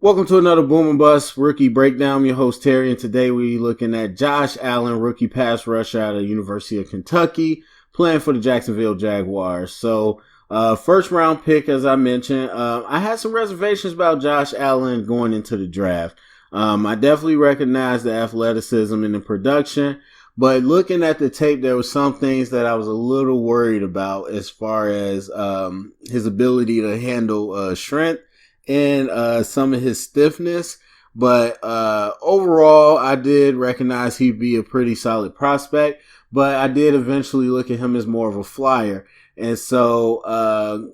Welcome to another Boom and Bust Rookie Breakdown. I'm your host, Terry, and today we're looking at Josh Allen, rookie pass rusher out of the University of Kentucky, playing for the Jacksonville Jaguars. So, first round pick, as I mentioned. I had some reservations about Josh Allen going into the draft. I definitely recognize the athleticism and the production, but looking at the tape, there were some things that I was a little worried about as far as his ability to handle strength and some of his stiffness. But overall, I did recognize he'd be a pretty solid prospect, but I did eventually look at him as more of a flyer. And so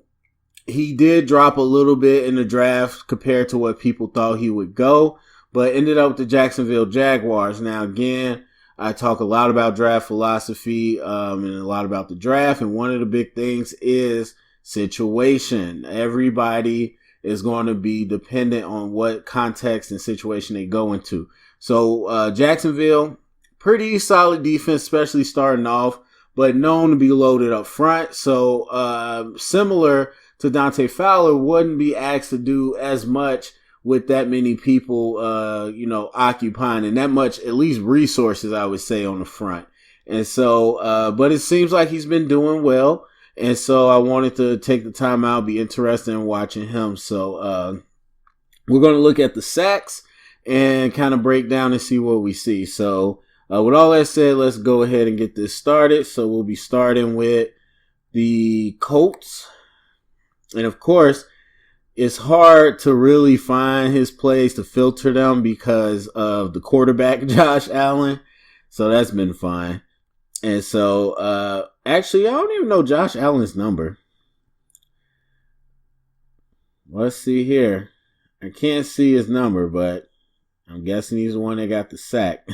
he did drop a little bit in the draft compared to what people thought he would go, but ended up with the Jacksonville Jaguars. Now, again, I talk a lot about draft philosophy and a lot about the draft, and one of the big things is situation. Everybody is going to be dependent on what context and situation they go into. So Jacksonville, pretty solid defense, especially starting off, but known to be loaded up front. So similar to Dante Fowler, wouldn't be asked to do as much with that many people, occupying and that much, at least resources, I would say, on the front. And so, but it seems like he's been doing well. And so I wanted to take the time out, be interested in watching him. So we're going to look at the sacks and kind of break down and see what we see. So with all that said, let's go ahead and get this started. So we'll be starting with the Colts. And of course, it's hard to really find his plays, to filter them because of the quarterback, Josh Allen. So that's been fine. And so, actually, I don't even know Josh Allen's number. Let's see here. I can't see his number, but I'm guessing he's the one that got the sack.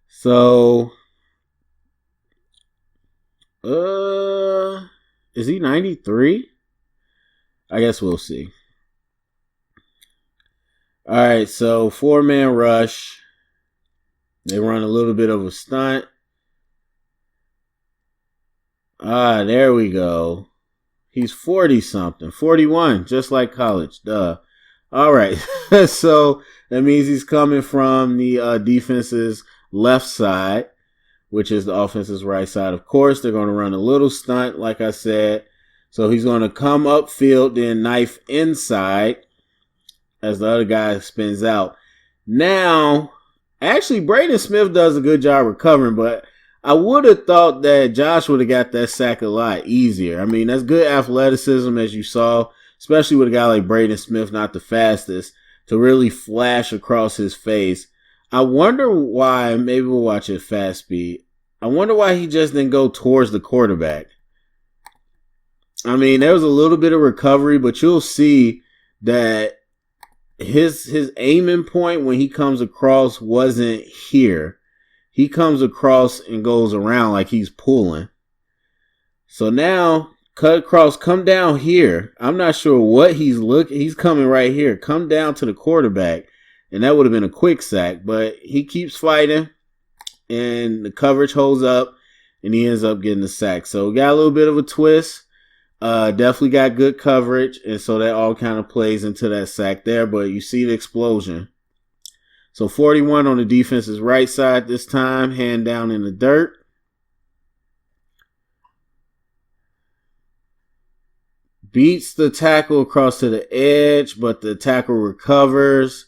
So, is he 93? I guess we'll see. All right, so 4-man rush. They run a little bit of a stunt. There we go. He's 40-something. 41, just like college. Duh. All right. So that means he's coming from the defense's left side, which is the offense's right side. Of course, they're going to run a little stunt, like I said. So he's going to come upfield, then knife inside as the other guy spins out. Now, actually, Braden Smith does a good job recovering, but I would have thought that Josh would have got that sack a lot easier. I mean, that's good athleticism, as you saw, especially with a guy like Braden Smith, not the fastest, to really flash across his face. I wonder why, maybe we'll watch it fast speed. I wonder why he just didn't go towards the quarterback. I mean, there was a little bit of recovery, but you'll see that his aiming point when he comes across wasn't here. He comes across and goes around like he's pulling. So now, cut across, come down here. I'm not sure what he's looking. He's coming right here. Come down to the quarterback. And that would have been a quick sack. But he keeps fighting. And the coverage holds up. And he ends up getting the sack. So we got a little bit of a twist. Definitely got good coverage. And so that all kind of plays into that sack there. But you see the explosion. So 41 on the defense's right side this time, hand down in the dirt. Beats the tackle across to the edge, but the tackle recovers.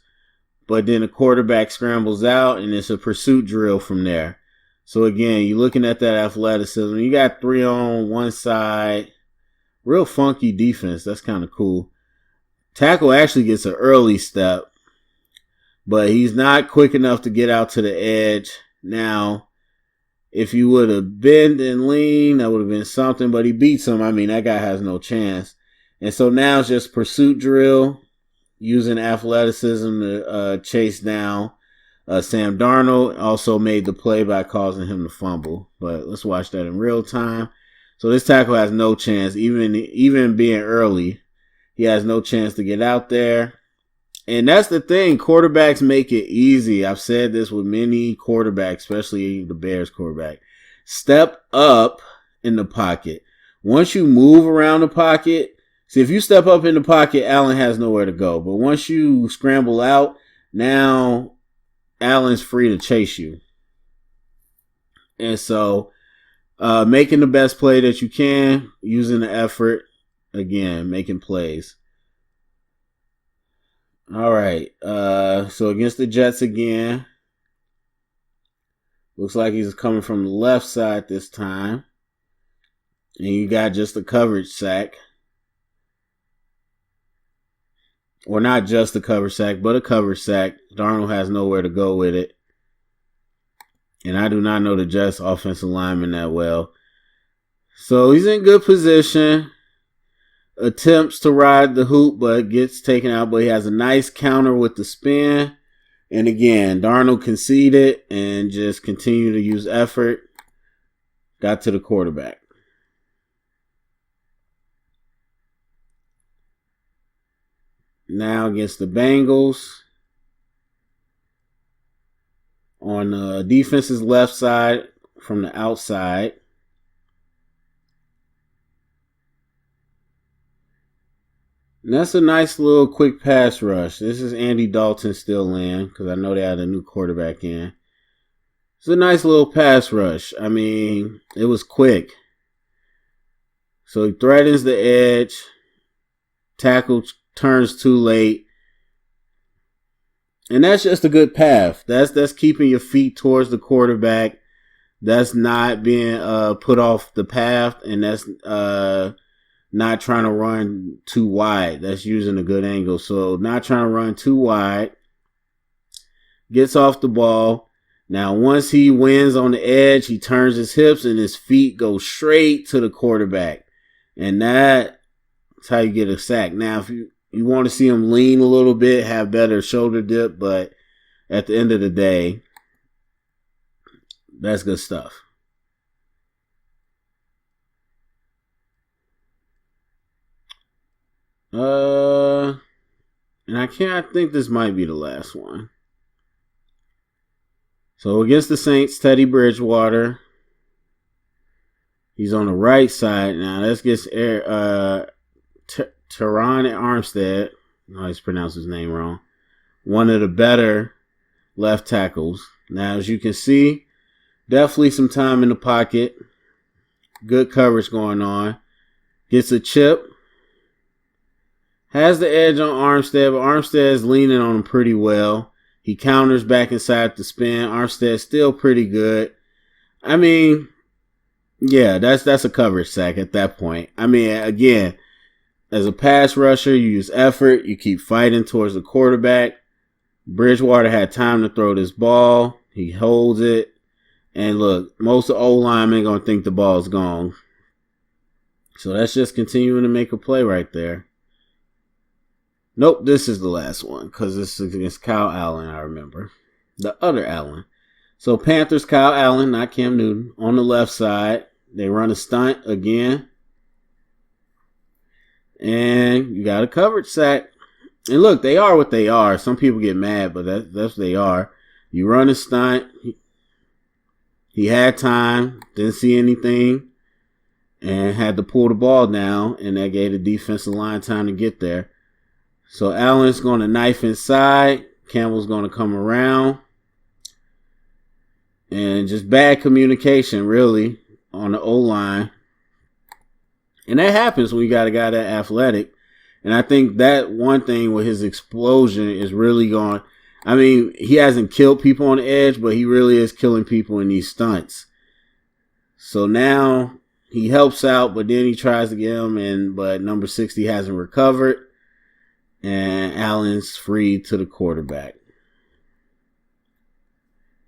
But then the quarterback scrambles out, and it's a pursuit drill from there. So again, you're looking at that athleticism. You got 3 on one side. Real funky defense. That's kind of cool. Tackle actually gets an early step, but he's not quick enough to get out to the edge. Now, if you would have bent and leaned, that would have been something, but he beats him. I mean, that guy has no chance. And so now it's just pursuit drill, using athleticism to chase down Sam Darnold. Also made the play by causing him to fumble. But let's watch that in real time. So this tackle has no chance, even being early. He has no chance to get out there. And that's the thing. Quarterbacks make it easy. I've said this with many quarterbacks, especially the Bears quarterback. Step up in the pocket. Once you move around the pocket, See, if you step up in the pocket, Allen has nowhere to go. But once you scramble out, now Allen's free to chase you. And so making the best play that you can, using the effort, again, making plays. All right. So against the Jets again. Looks like he's coming from the left side this time. And you got just a coverage sack. Or not just a coverage sack, but a coverage sack. Darnold has nowhere to go with it. And I do not know the Jets offensive lineman that well. So he's in good position. Attempts to ride the hoop, but gets taken out. But he has a nice counter with the spin. And again, Darnold conceded and just continued to use effort. Got to the quarterback. Now against the Bengals. On the defense's left side from the outside. And that's a nice little quick pass rush. This is Andy Dalton still in because I know they had a new quarterback in. It's a nice little pass rush. I mean, it was quick. So he threatens the edge. Tackle turns too late. And that's just a good path. That's keeping your feet towards the quarterback. That's not being put off the path. And that's not trying to run too wide. That's using a good angle. So not trying to run too wide. Gets off the ball. Now once he wins on the edge, he turns his hips and his feet go straight to the quarterback. And that's how you get a sack. Now if you want to see him lean a little bit, have better shoulder dip, but at the end of the day, that's good stuff. And I think this might be the last one. So against the Saints, Teddy Bridgewater. He's on the right side. Now let's get Teron Armstead. I always pronounce his name wrong. One of the better left tackles. Now, as you can see, definitely some time in the pocket. Good coverage going on. Gets a chip. Has the edge on Armstead, but Armstead's leaning on him pretty well. He counters back inside the spin. Armstead's still pretty good. I mean, yeah, that's a coverage sack at that point. I mean, again, as a pass rusher, you use effort. You keep fighting towards the quarterback. Bridgewater had time to throw this ball. He holds it. And look, most of the O-linemen are going to think the ball's gone. So that's just continuing to make a play right there. Nope, this is the last one because this is against Kyle Allen, I remember. The other Allen. So Panthers, Kyle Allen, not Cam Newton, on the left side. They run a stunt again. And you got a coverage sack. And look, they are what they are. Some people get mad, but that's what they are. You run a stunt. He had time, didn't see anything, and had to pull the ball down, and that gave the defensive line time to get there. So Allen's going to knife inside. Campbell's going to come around. And just bad communication, really, on the O-line. And that happens when you got a guy that athletic. And I think that one thing with his explosion is really going. I mean, he hasn't killed people on the edge, but he really is killing people in these stunts. So now he helps out, but then he tries to get him, but number 60 hasn't recovered. And Allen's free to the quarterback.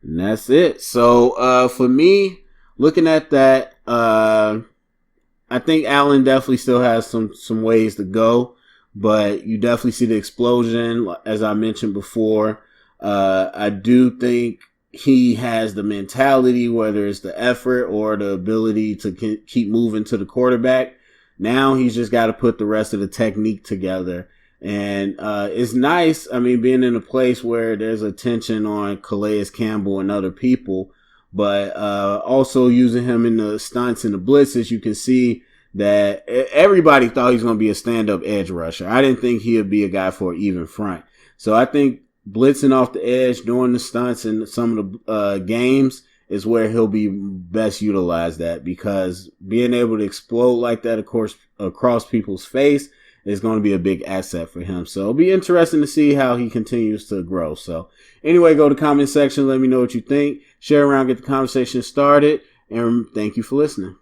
And that's it. So for me, looking at that, I think Allen definitely still has some ways to go. But you definitely see the explosion, as I mentioned before. I do think he has the mentality, whether it's the effort or the ability to keep moving to the quarterback. Now he's just got to put the rest of the technique together. And it's nice, I mean, being in a place where there's attention on Calais Campbell and other people, but also using him in the stunts and the blitzes, you can see that everybody thought he was going to be a stand-up edge rusher. I didn't think he would be a guy for an even front. So I think blitzing off the edge, doing the stunts in some of the games is where he'll be best utilized at, because being able to explode like that, of course, across people's face is going to be a big asset for him. So it'll be interesting to see how he continues to grow. So anyway, go to the comment section. Let me know what you think. Share around, get the conversation started. And thank you for listening.